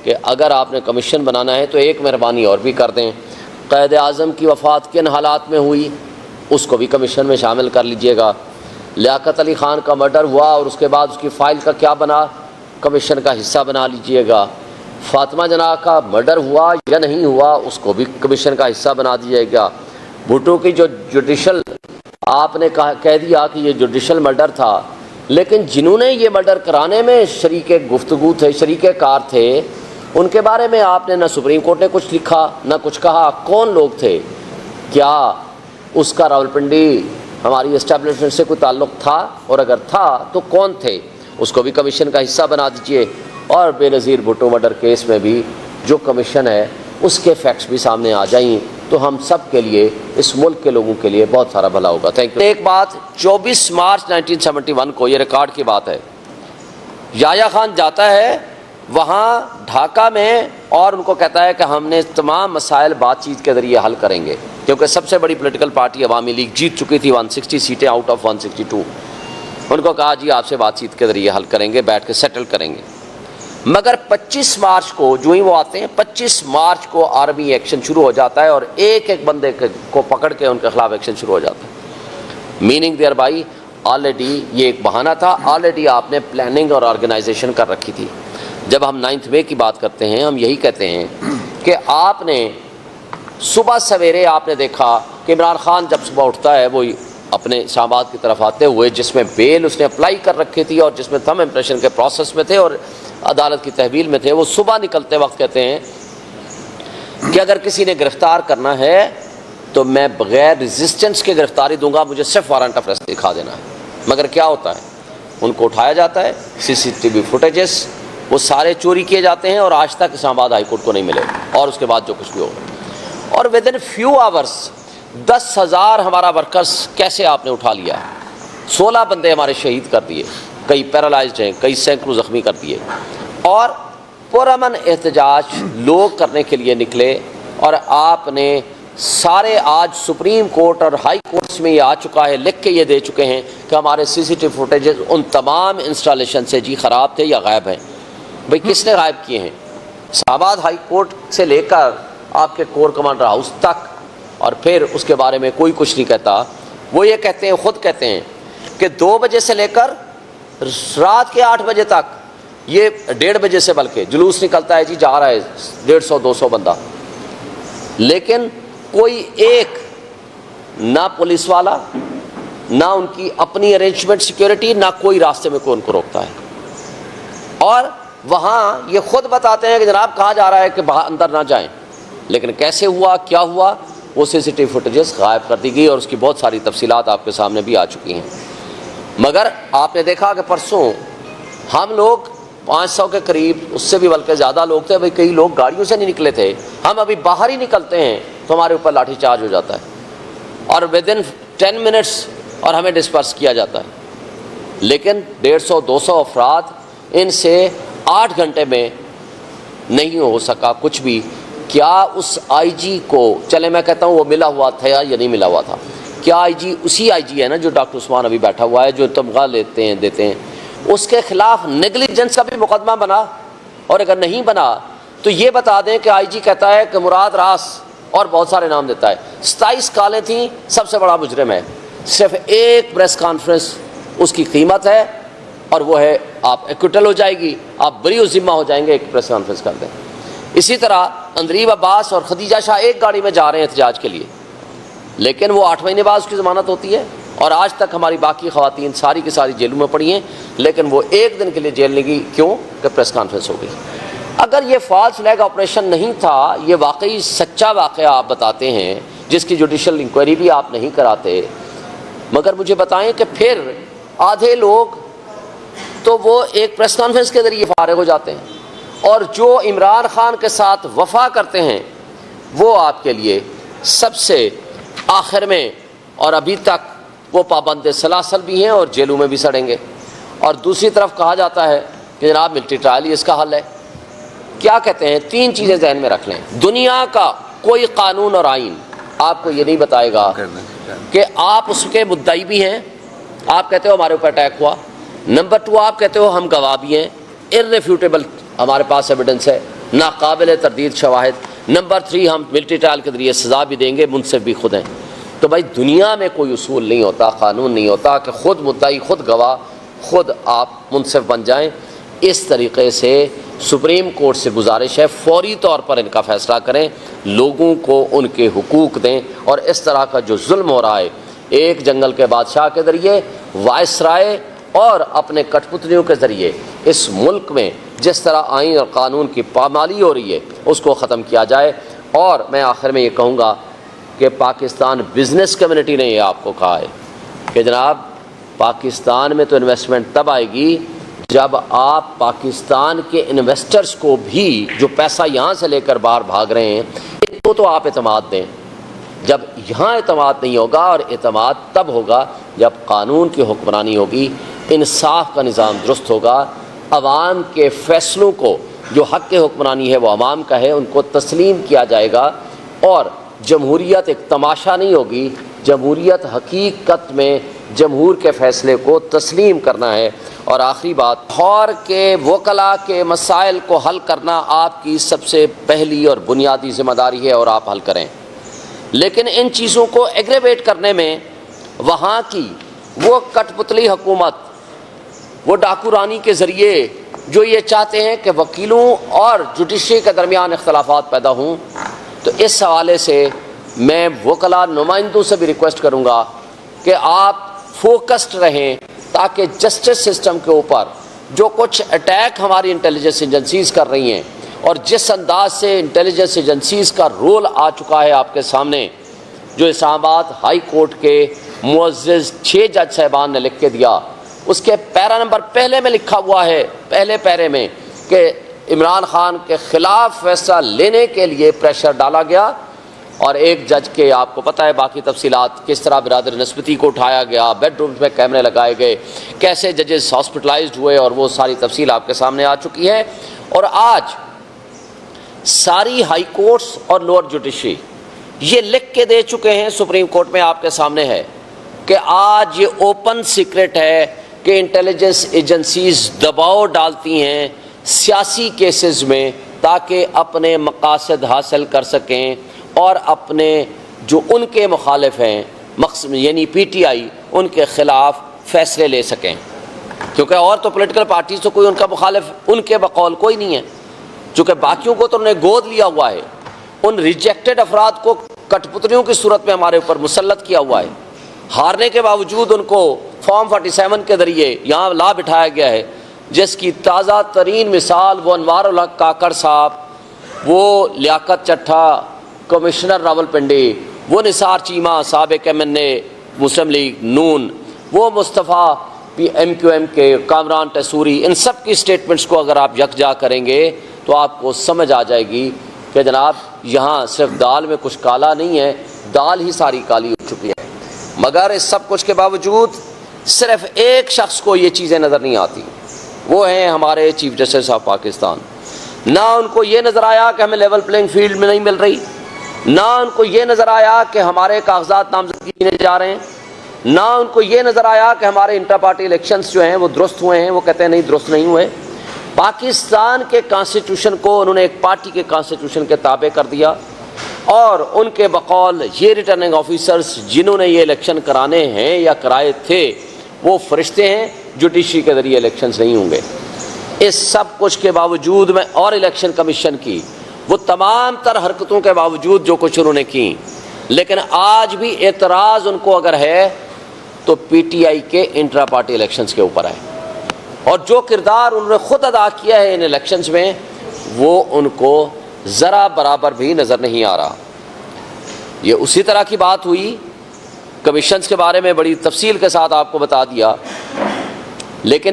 کہ اگر آپ نے کمیشن بنانا ہے تو ایک مہربانی اور بھی کر دیں، قائد اعظم کی وفات کن حالات میں ہوئی اس کو بھی کمیشن میں شامل کر لیجئے گا، لیاقت علی خان کا مرڈر ہوا اور اس کے بعد اس کی فائل کا کیا بنا، کمیشن کا حصہ بنا لیجئے گا، فاطمہ جناح کا مرڈر ہوا یا نہیں ہوا اس کو بھی کمیشن کا حصہ بنا دیجئے گا، بھٹو کی جو جوڈیشل آپ نے کہہ دیا کہ یہ جوڈیشل مرڈر تھا، لیکن جنہوں نے یہ مرڈر کرانے میں شریک گفتگو تھے، شریک کار تھے، ان کے بارے میں آپ نے نہ سپریم کورٹ نے کچھ لکھا نہ کچھ کہا، کون لوگ تھے، کیا اس کا راولپنڈی ہماری اسٹیبلشمنٹ سے کوئی تعلق تھا، اور اگر تھا تو کون تھے، اس کو بھی کمیشن کا حصہ بنا دیجئے، اور بے نظیر بھٹو مرڈر کیس میں بھی جو کمیشن ہے اس کے فیکٹس بھی سامنے آ جائیں تو ہم سب کے لیے، اس ملک کے لوگوں کے لیے بہت سارا بھلا ہوگا۔ Thank you. ایک بات 24 مارچ 1971 کو، یہ ریکارڈ کی بات ہے، یحییٰ خان جاتا ہے وہاں ڈھاکہ میں اور ان کو کہتا ہے کہ ہم نے تمام مسائل بات چیت کے ذریعے حل کریں گے، کیونکہ سب سے بڑی پولیٹیکل پارٹی عوامی لیگ جیت چکی تھی 160 سیٹیں آؤٹ آف 162۔ ان کو کہا جی آپ سے بات چیت کے ذریعے حل کریں گے، بیٹھ کے سیٹل کریں گے، مگر 25 مارچ کو جو ہی وہ آتے ہیں 25 مارچ کو آرمی ایکشن شروع ہو جاتا ہے اور ایک ایک بندے کو پکڑ کے ان کے خلاف ایکشن شروع ہو جاتا ہے، میننگ دیئر بائی آلریڈی یہ ایک بہانہ تھا، آلریڈی آپ نے پلاننگ اور آرگنائزیشن کر رکھی تھی۔ جب ہم 9 مئی کی بات کرتے ہیں ہم یہی کہتے ہیں کہ آپ نے صبح سویرے آپ نے دیکھا کہ عمران خان جب صبح اٹھتا ہے وہ اپنے اسلام آباد کی طرف آتے ہوئے، جس میں بیل اس نے اپلائی کر رکھی تھی اور جس میں تھم امپریشن کے پروسیس میں تھے اور عدالت کی تحویل میں تھے، وہ صبح نکلتے وقت کہتے ہیں کہ اگر کسی نے گرفتار کرنا ہے تو میں بغیر ریزسٹنس کے گرفتاری دوں گا، مجھے صرف وارنٹ آف ارسٹ دکھا دینا ہے۔ مگر کیا ہوتا ہے، ان کو اٹھایا جاتا ہے، CCTV فوٹیجز وہ سارے چوری کیے جاتے ہیں اور آج تک اسلام آباد ہائی کورٹ کو نہیں ملے، اور اس کے بعد جو کچھ بھی ہوگا، اور ود ان فیو آورس 10,000 ہمارا ورکرز کیسے آپ نے اٹھا لیا، 16 بندے ہمارے شہید کر دیے، کئی پیرالائزڈ ہیں، کئی سینکڑوں زخمی کر دیے، اور پرامن احتجاج لوگ کرنے کے لیے نکلے، اور آپ نے سارے آج سپریم کورٹ اور ہائی کورٹس میں یہ آ چکا ہے، لکھ کے یہ دے چکے ہیں کہ ہمارے CCTV فوٹیجز ان تمام انسٹالیشن سے جی خراب تھے یا غائب ہیں۔ بھئی کس نے غائب کیے ہیں؟ اسلام آباد ہائی کورٹ سے لے کر آپ کے کور کمانڈر ہاؤس تک، اور پھر اس کے بارے میں کوئی کچھ نہیں کہتا۔ وہ یہ کہتے ہیں، خود کہتے ہیں کہ 2 بجے سے لے کر رات کے 8 بجے تک، یہ 1:30 بجے سے بلکہ جلوس نکلتا ہے، جی جا رہا ہے 150-200 بندہ، لیکن کوئی ایک نہ پولیس والا، نہ ان کی اپنی ارینجمنٹ سیکیورٹی، نہ کوئی راستے میں کوئی ان کو روکتا ہے، اور وہاں یہ خود بتاتے ہیں کہ جناب کہا جا رہا ہے کہ باہر اندر نہ جائیں، لیکن کیسے ہوا، کیا ہوا، وہ CCTV فوٹیجز غائب کر دی گئی، اور اس کی بہت ساری تفصیلات آپ کے سامنے بھی آ چکی ہیں۔ مگر آپ نے دیکھا کہ پرسوں ہم لوگ 500 کے قریب، اس سے بھی بلکہ زیادہ لوگ تھے، بھئی کئی لوگ گاڑیوں سے نہیں نکلے تھے، ہم ابھی باہر ہی نکلتے ہیں تو ہمارے اوپر لاٹھی چارج ہو جاتا ہے، اور ودن 10 منٹس اور ہمیں ڈسپرس کیا جاتا ہے، لیکن 150-200 افراد، ان سے 8 گھنٹے میں نہیں ہو سکا کچھ بھی۔ کیا اس IG کو، چلے میں کہتا ہوں وہ ملا ہوا تھا یا نہیں ملا ہوا تھا، کیا IG اسی IG ہے نا جو ڈاکٹر عثمان ابھی بیٹھا ہوا ہے، جو تمغہ لیتے ہیں دیتے ہیں، اس کے خلاف نیگلیجنس کا بھی مقدمہ بنا؟ اور اگر نہیں بنا تو یہ بتا دیں کہ IG کہتا ہے کہ مراد راس، اور بہت سارے نام دیتا ہے، 27 کالیں تھیں، سب سے بڑا مجرم ہے، صرف ایک پریس کانفرنس اس کی قیمت ہے، اور وہ ہے آپ ایکوٹل ہو جائے گی، آپ بری و ذمہ ہو جائیں گے، ایک پریس کانفرنس کر دیں۔ اسی طرح اندریب عباس اور خدیجہ شاہ ایک گاڑی میں جا رہے ہیں احتجاج کے لیے، لیکن وہ 8 مہینے بعد اس کی ضمانت ہوتی ہے، اور آج تک ہماری باقی خواتین ساری کی ساری جیلوں میں پڑی ہیں، لیکن وہ ایک دن کے لیے جیل نہیں گئی، کیوں کہ پریس کانفرنس ہو گئی۔ اگر یہ فالس فلیگ آپریشن نہیں تھا، یہ واقعی سچا واقعہ آپ بتاتے ہیں جس کی جوڈیشل انکوائری بھی آپ نہیں کراتے، مگر مجھے بتائیں کہ پھر آدھے لوگ تو وہ ایک پریس کانفرنس کے ذریعے فارغ ہو جاتے ہیں، اور جو عمران خان کے ساتھ وفا کرتے ہیں وہ آپ کے لیے سب سے آخر میں، اور ابھی تک وہ پابند سلاسل بھی ہیں اور جیلوں میں بھی سڑیں گے۔ اور دوسری طرف کہا جاتا ہے کہ جناب ملٹری ٹرائل ہی اس کا حل ہے۔ کیا کہتے ہیں؟ 3 چیزیں ذہن میں رکھ لیں، دنیا کا کوئی قانون اور آئین آپ کو یہ نہیں بتائے گا کہ آپ اس کے مدعی بھی ہیں، آپ کہتے ہو ہمارے اوپر اٹیک ہوا، نمبر 2 آپ کہتے ہو ہم گواہ بھی ہیں، irrefutable ہمارے پاس ایویڈنس ہے، ناقابل تردید شواہد۔ نمبر 3 ہم ملٹری ٹرائل کے ذریعے سزا بھی دیں گے، منصف بھی خود ہیں۔ تو بھائی دنیا میں کوئی اصول نہیں ہوتا، قانون نہیں ہوتا کہ خود مدعی خود گواہ خود آپ منصف بن جائیں۔ اس طریقے سے سپریم کورٹ سے گزارش ہے فوری طور پر ان کا فیصلہ کریں، لوگوں کو ان کے حقوق دیں، اور اس طرح کا جو ظلم ہو رہا ہے ایک جنگل کے بادشاہ کے ذریعے، وائسرائے اور اپنے کٹ پتلیوں کے ذریعے اس ملک میں جس طرح آئین اور قانون کی پامالی ہو رہی ہے اس کو ختم کیا جائے۔ اور میں آخر میں یہ کہوں گا کہ پاکستان بزنس کمیونٹی نے یہ آپ کو کہا ہے کہ جناب پاکستان میں تو انویسٹمنٹ تب آئے گی جب آپ پاکستان کے انویسٹرز کو بھی جو پیسہ یہاں سے لے کر باہر بھاگ رہے ہیں ان کو تو آپ اعتماد دیں۔ جب یہاں اعتماد نہیں ہوگا، اور اعتماد تب ہوگا جب قانون کی حکمرانی ہوگی، انصاف کا نظام درست ہوگا، عوام کے فیصلوں کو جو حق کے حکمرانی ہے وہ عوام کا ہے ان کو تسلیم کیا جائے گا، اور جمہوریت ایک تماشا نہیں ہوگی، جمہوریت حقیقت میں جمہور کے فیصلے کو تسلیم کرنا ہے۔ اور آخری بات، لاہور کے وکلاء کے مسائل کو حل کرنا آپ کی سب سے پہلی اور بنیادی ذمہ داری ہے، اور آپ حل کریں، لیکن ان چیزوں کو ایگریویٹ کرنے میں وہاں کی وہ کٹ پتلی حکومت، وہ ڈاکو رانی کے ذریعے جو یہ چاہتے ہیں کہ وکیلوں اور جوڈیشری کے درمیان اختلافات پیدا ہوں، تو اس حوالے سے میں وکلاء نمائندوں سے بھی ریکویسٹ کروں گا کہ آپ فوکسڈ رہیں تاکہ جسٹس سسٹم کے اوپر جو کچھ اٹیک ہماری انٹیلیجنس ایجنسیز کر رہی ہیں، اور جس انداز سے انٹیلیجنس ایجنسیز کا رول آ چکا ہے آپ کے سامنے، جو اسلام آباد ہائی کورٹ کے معزز 6 جج صاحبان نے لکھ کے دیا، اس کے پیرا نمبر پہلے میں لکھا ہوا ہے، پہلے پیرے میں، کہ عمران خان کے خلاف فیصلہ لینے کے لیے پریشر ڈالا گیا، اور ایک جج کے آپ کو پتہ ہے باقی تفصیلات، کس طرح برادر نسبتی کو اٹھایا گیا، بیڈ رومز میں کیمرے لگائے گئے، کیسے ججز ہاسپٹلائزڈ ہوئے، اور وہ ساری تفصیل آپ کے سامنے آ چکی ہے۔ اور آج ساری ہائی کورٹس اور لوور جوڈیشری یہ لکھ کے دے چکے ہیں، سپریم کورٹ میں آپ کے سامنے ہے کہ آج یہ اوپن سیکرٹ ہے کہ انٹیلیجنس ایجنسیز دباؤ ڈالتی ہیں سیاسی کیسز میں تاکہ اپنے مقاصد حاصل کر سکیں، اور اپنے جو ان کے مخالف ہیں یعنی پی ٹی آئی ان کے خلاف فیصلے لے سکیں، کیونکہ اور تو پولیٹیکل پارٹیز تو کوئی ان کا مخالف ان کے بقول کوئی نہیں ہے، چونکہ باقیوں کو تو انہوں نے گود لیا ہوا ہے، ان ریجیکٹڈ افراد کو کٹ پتلیوں کی صورت میں ہمارے اوپر مسلط کیا ہوا ہے، ہارنے کے باوجود ان کو فارم 47 کے ذریعے یہاں لا بٹھایا گیا ہے، جس کی تازہ ترین مثال وہ انوار الحق کاکڑ صاحب، وہ لیاقت چٹھا کمشنر راولپنڈی، وہ نثار چیمہ سابق MNA مسلم لیگ نون، وہ مصطفیٰ MQM کے کامران ٹیسوری، ان سب کی سٹیٹمنٹس کو اگر آپ یکجا کریں گے تو آپ کو سمجھ آ جائے گی کہ جناب یہاں صرف دال میں کچھ کالا نہیں ہے، دال ہی ساری کالی ہو چکی ہے۔ مگر اس سب کچھ کے باوجود صرف ایک شخص کو یہ چیزیں نظر نہیں آتی، وہ ہیں ہمارے چیف جسٹس آف پاکستان۔ نہ ان کو یہ نظر آیا کہ ہمیں لیول پلینگ فیلڈ میں نہیں مل رہی، نہ ان کو یہ نظر آیا کہ ہمارے کاغذات نامزدگی دینے جا رہے ہیں، نہ ان کو یہ نظر آیا کہ ہمارے انٹر پارٹی الیکشنز جو ہیں وہ درست ہوئے ہیں، وہ کہتے ہیں نہیں درست نہیں ہوئے۔ پاکستان کے کانسٹیٹیوشن کو انہوں نے ایک پارٹی کے کانسٹیٹیوشن کے تابع کر دیا، اور ان کے بقول یہ ریٹرننگ آفیسرز جنہوں نے یہ الیکشن کرانے ہیں یا کرائے تھے وہ فرشتے ہیں، جوڈیشری کے ذریعے الیکشنز نہیں ہوں گے۔ اس سب کچھ کے باوجود میں اور الیکشن کمیشن کی وہ تمام تر حرکتوں کے باوجود جو کچھ انہوں نے کی، لیکن آج بھی اعتراض ان کو اگر ہے تو پی ٹی آئی کے انٹرا پارٹی الیکشنز کے اوپر ہے، اور جو کردار انہوں نے خود ادا کیا ہے ان الیکشنز میں وہ ان کو ذرا برابر بھی نظر نہیں آ رہا۔ یہ اسی طرح کی بات ہوئی، کمیشنز کے بارے میں بڑی تفصیل کے ساتھ آپ کو بتا دیا، لیکن